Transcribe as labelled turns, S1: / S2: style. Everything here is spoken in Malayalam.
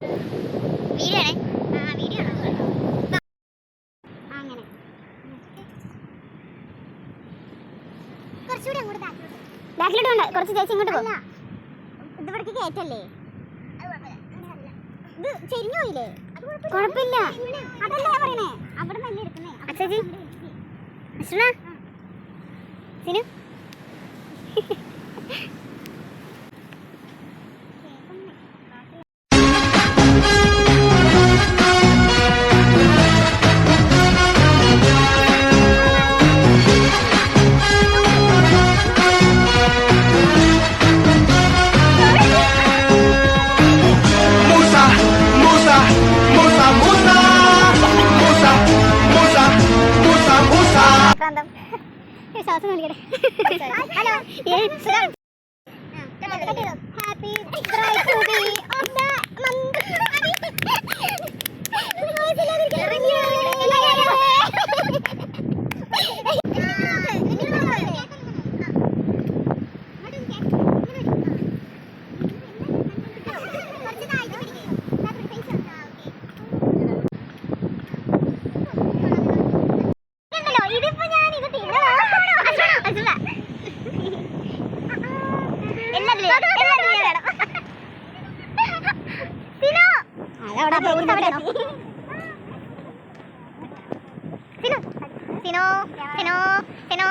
S1: വീഡിയോ ആണ്. വീഡിയോ ആണ്. അങ്ങനെ കുറച്ചുകൂടി അങ്ങോട്ട് ബാക്കിലോട്ട് വേണ്ട. കുറച്ച് ചേച്ചി ഇങ്ങോട്ട് പോ. ഇത് ഇവിടേക്ക് കയറ്റല്ലേ? ഇത് ചെരിഞ്ഞു പോയില്ലേ? കുഴപ്പമില്ല. അതല്ല ഞാൻ പറയണേ. അവിടെ നല്ല എടുക്കുന്നേ. അച്ഛാജി അശ്വന സിനു ശ്വാസം കാണിക്കട്ടെ. Hello happy bride to be of the month. സിനോ സിനോ സിനോ